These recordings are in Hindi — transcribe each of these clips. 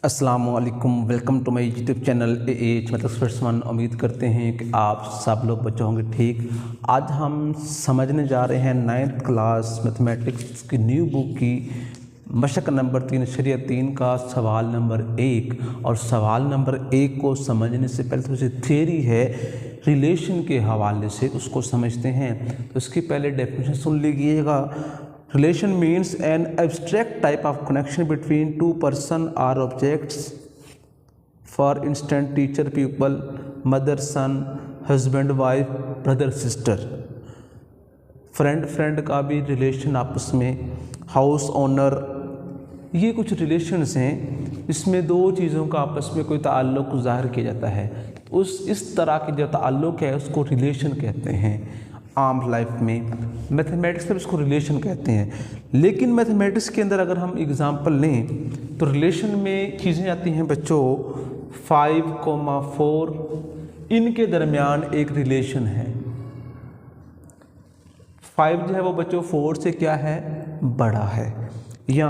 अस्सलामुअलैकुम, welcome to my YouTube channel AH मतलब। उम्मीद करते हैं कि आप सब लोग बच्चे होंगे ठीक। आज हम समझने जा रहे हैं 9th क्लास मैथमेटिक्स की न्यू बुक की मशक नंबर 3 शरिया 3 का सवाल नंबर 1। और सवाल नंबर 1 को समझने से पहले थोड़ी सी थियरी है रिलेशन के हवाले से, उसको समझते हैं। तो इसकी पहले डेफिनेशन सुन लीजिएगा। Relation means an abstract type of connection between two person or objects. For instance, teacher pupil, mother son, husband wife, brother sister. Friend का भी रिलेशन आपस में, हाउस ओनर, ये कुछ रिलेशंस हैं। इसमें दो चीज़ों का आपस में कोई ताल्लुक़ ज़ाहिर किया जाता है। इस तरह के जो ताल्लुक़ है उसको रिलेशन कहते हैं। आम लाइफ में मैथमेटिक्स में इसको रिलेशन कहते हैं। लेकिन मैथमेटिक्स के अंदर अगर हम एग्जांपल लें तो रिलेशन में चीज़ें आती हैं बच्चों 5,4, इनके दरमियान एक रिलेशन है। 5 जो है वो बच्चों 4 से क्या है, बड़ा है। या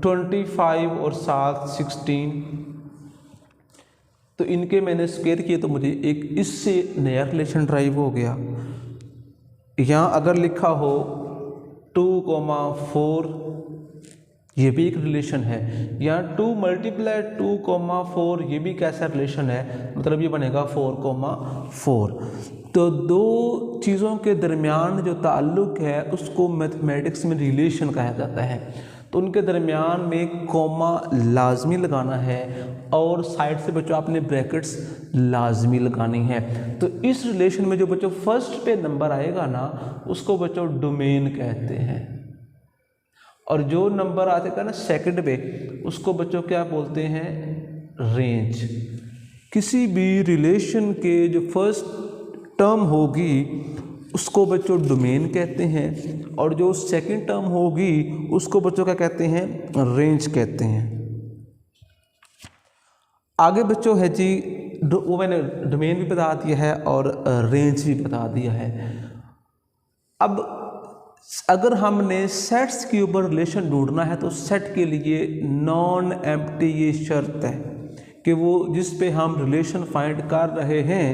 25 और 7 16, तो इनके मैंने स्क्वायर किए तो मुझे एक इससे नया रिलेशन ड्राइव हो गया। यहाँ अगर लिखा हो 2,4, ये भी एक रिलेशन है। यहाँ 2 × 2,4, ये भी कैसा रिलेशन है, मतलब ये बनेगा 4,4। तो दो चीज़ों के दरमियान जो ताल्लुक़ है उसको मैथमेटिक्स में रिलेशन कहा जाता है। तो उनके दरमियान में कॉमा लाजमी लगाना है और साइड से बच्चों आपने ब्रैकेट्स लाजमी लगानी है। तो इस रिलेशन में जो बच्चों फर्स्ट पे नंबर आएगा ना उसको बच्चों डोमेन कहते हैं, और जो नंबर आएगा ना सेकंड पे उसको बच्चों क्या बोलते हैं, रेंज। किसी भी रिलेशन के जो फर्स्ट टर्म होगी उसको बच्चों डोमेन कहते हैं, और जो सेकंड टर्म होगी उसको बच्चों क्या कहते हैं, रेंज कहते हैं। आगे बच्चों है जी, वो मैंने डोमेन भी बता दिया है और रेंज भी बता दिया है। अब अगर हमने सेट्स के ऊपर रिलेशन ढूंढना है तो सेट के लिए नॉन एम्प्टी ये शर्त है कि वो जिस पे हम रिलेशन फाइंड कर रहे हैं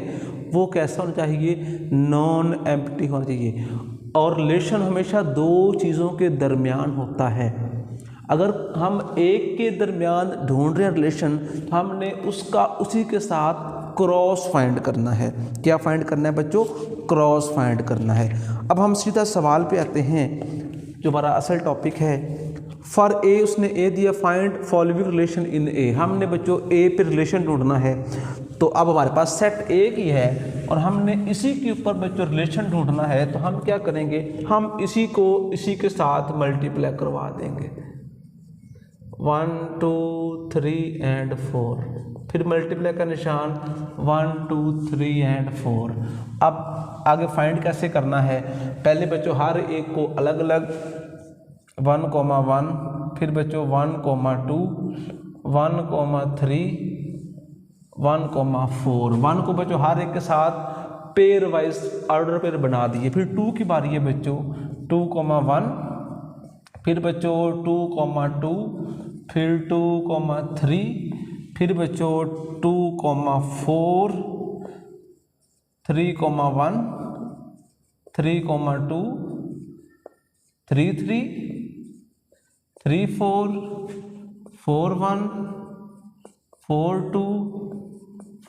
वो कैसा होना चाहिए, नॉन एम्प्टी होना चाहिए। और रिलेशन हमेशा दो चीज़ों के दरमियान होता है। अगर हम एक के दरमियान ढूंढ रहे हैं रिलेशन तो हमने उसका उसी के साथ क्रॉस फाइंड करना है। क्या फाइंड करना है बच्चों, क्रॉस फाइंड करना है। अब हम सीधा सवाल पे आते हैं जो हमारा असल टॉपिक है। फॉर ए, उसने ए दिया, फाइंड फॉलोइंग रिलेशन इन ए। हमने बच्चों ए पे रिलेशन ढूंढना है। तो अब हमारे पास सेट ए की है और हमने इसी के ऊपर बच्चों रिलेशन ढूंढना है। तो हम क्या करेंगे, हम इसी को इसी के साथ मल्टीप्लाई करवा देंगे। 1 2 3 और 4, फिर मल्टीप्लाई का निशान 1 2 3 और 4। अब आगे फाइंड कैसे करना है, पहले बच्चों हर एक को अलग अलग 1,1, फिर बच्चों 1,2, 1,3, 1,4। 1 को बच्चों हर एक के साथ पेयर वाइज ऑर्डर पेयर बना दिए। फिर 2 की बारी है बच्चों, 2,1, फिर बच्चों 2,2, फिर 2,3, फिर बच्चों 2,4, 3,1, 3,2, 3,3, 3,4, 4,1, 4,2,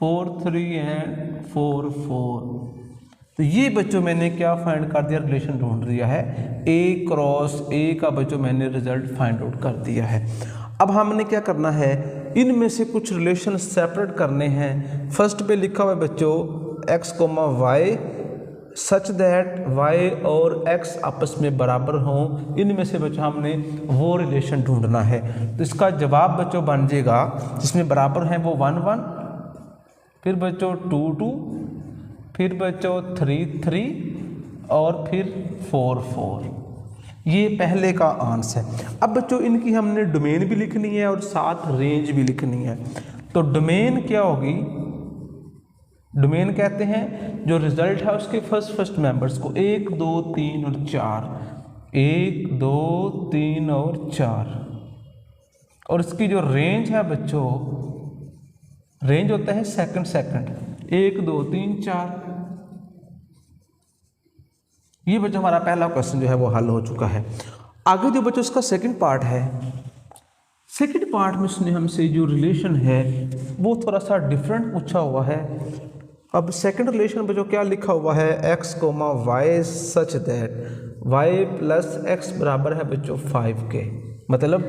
4,3 और 4,4। तो ये बच्चों मैंने क्या फाइंड कर दिया, रिलेशन ढूंढ दिया है। ए क्रॉस ए का बच्चों मैंने रिजल्ट फाइंड आउट कर दिया है। अब हमने क्या करना है, इनमें से कुछ रिलेशन सेपरेट करने हैं। फर्स्ट पे लिखा हुआ है बच्चों x, y such that y और x आपस में बराबर हों। इनमें से बच्चों हमने वो रिलेशन ढूंढना है। तो इसका जवाब बच्चों बन जाएगा, जिसमें बराबर हैं वो 1 1, फिर बच्चों 2 2, फिर बच्चों 3 3 और फिर 4 4। ये पहले का आंसर है। अब बच्चों इनकी हमने डोमेन भी लिखनी है और साथ रेंज भी लिखनी है। तो डोमेन क्या होगी, डोमेन कहते हैं जो रिजल्ट है उसके फर्स्ट मेंबर्स को, 1 2 3 और 4, 1 2 3 और 4। और इसकी जो रेंज है बच्चों, रेंज होता है सेकंड, 1 2 3 4। ये बच्चों हमारा पहला क्वेश्चन जो है वो हल हो चुका है। आगे जो बच्चों इसका सेकंड पार्ट है, सेकंड पार्ट में उसने हमसे जो रिलेशन है वो थोड़ा सा डिफरेंट पूछा हुआ है। अब सेकंड रिलेशन बच्चों क्या लिखा हुआ है, x, y such that y plus x बराबर है बच्चों 5 के। मतलब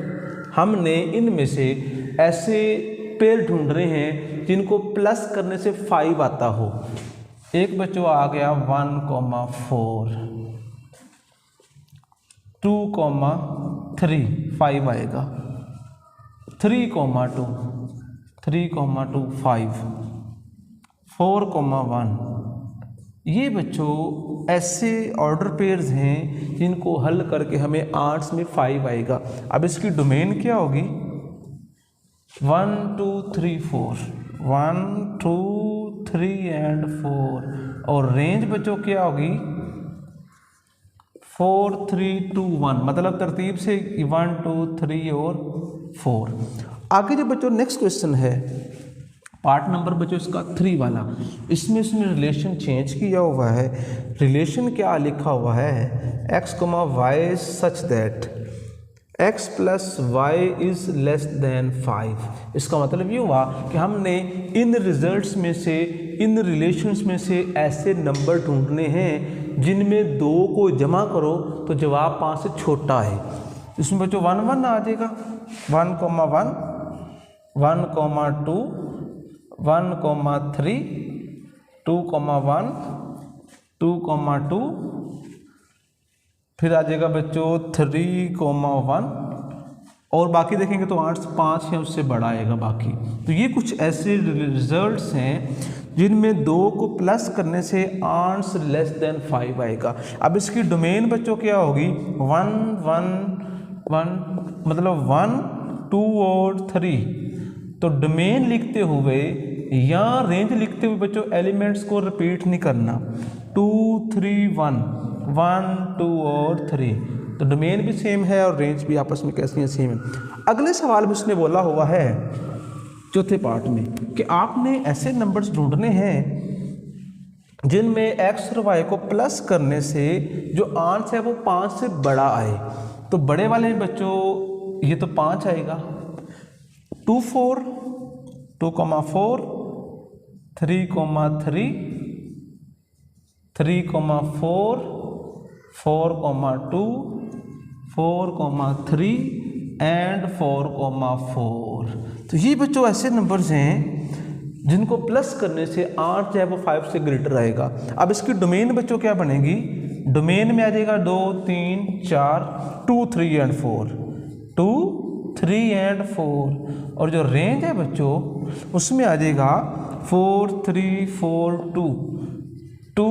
हमने इनमें से ऐसे पेयर ढूंढ रहे हैं जिनको प्लस करने से 5 आता हो। एक बच्चों आ गया 1, 4, 2, 3, 5 आएगा, 3, 2, 3, 2, 5, 4, 1। ये बच्चों ऐसे ऑर्डर पेयर्स हैं जिनको हल करके हमें आर्ट्स में 5 आएगा। अब इसकी डोमेन क्या होगी, 1 2 3 4, 1 2 3 एंड 4, और रेंज बच्चों क्या होगी 4 3 2 1, मतलब तरतीब से 1 2 3 और 4। आगे जो बच्चों नेक्स्ट क्वेश्चन है, पार्ट नंबर बच्चों इसका 3 वाला, इसमें इसने रिलेशन चेंज किया हुआ है। रिलेशन क्या लिखा हुआ है, x, y such that x plus y is less than 5। इसका मतलब ये हुआ कि हमने इन रिजल्ट्स में से, इन रिलेशंस में से ऐसे नंबर ढूंढने हैं जिनमें 2 को जमा करो तो जवाब 5 से छोटा है। इसमें बच्चों 1 1 आ जाएगा, 1, 1, 1, 2, 1, 3, 2, 1, 2, 2, फिर आ जाएगा बच्चों 3, 1, और बाकी देखेंगे तो आर्ट्स 5 है, उससे बड़ा आएगा बाकी। तो ये कुछ ऐसे रिजल्ट्स हैं जिनमें 2 को प्लस करने से आर्ट्स लेस देन 5 आएगा। अब इसकी डोमेन बच्चों क्या होगी, 1 1 1, मतलब 1 2 और 3। तो डोमेन लिखते हुए या रेंज लिखते हुए बच्चों एलिमेंट्स को रिपीट नहीं करना, 2 3 1, 1 2 और 3। तो डोमेन भी सेम है और रेंज भी आपस में कैसी है, सेम है। अगले सवाल में उसने बोला हुआ है चौथे पार्ट में कि आपने ऐसे नंबर्स ढूंढने हैं जिनमें x और y को प्लस करने से जो आंसर है वो 5 से बड़ा आए। तो बड़े वाले में बच्चों ये तो 5 आएगा, 2 4, 2, 4, 3, 3, 3, 4, 4, 2, 4, 3 एंड 4, 4। तो ये बच्चों ऐसे नंबर्स हैं जिनको प्लस करने से आंसर जो है वो 5 से ग्रेटर आएगा। अब इसकी डोमेन बच्चों क्या बनेगी, डोमेन में आ जाएगा 2 3 4, 2 3 एंड 4, 2 3 एंड 4, और जो रेंज है बच्चों उसमें आ जाएगा 4 3 4 2, 2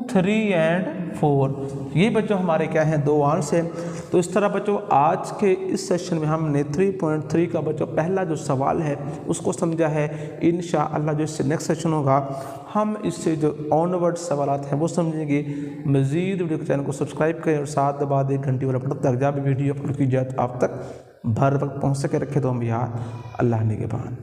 3 एंड 4। ये बच्चों हमारे क्या हैं, 2 आंसर हैं। तो इस तरह बच्चों आज के इस सेशन में हमने 3.3 का बच्चों पहला जो सवाल है उसको समझा है। इंशाअल्लाह जो इससे नेक्स्ट सेशन होगा हम इससे जो ऑनवर्ड सवालात हैं वो समझेंगे। मज़ीद वीडियो के चैनल को सब्सक्राइब करें और साथ दबा दें घंटी वाला बटन तक, जब भी वीडियो अपलोड की जाए तो आप तक भर वक्त पहुँच सके। रखे तो हम याद, अल्लाह निगहबान।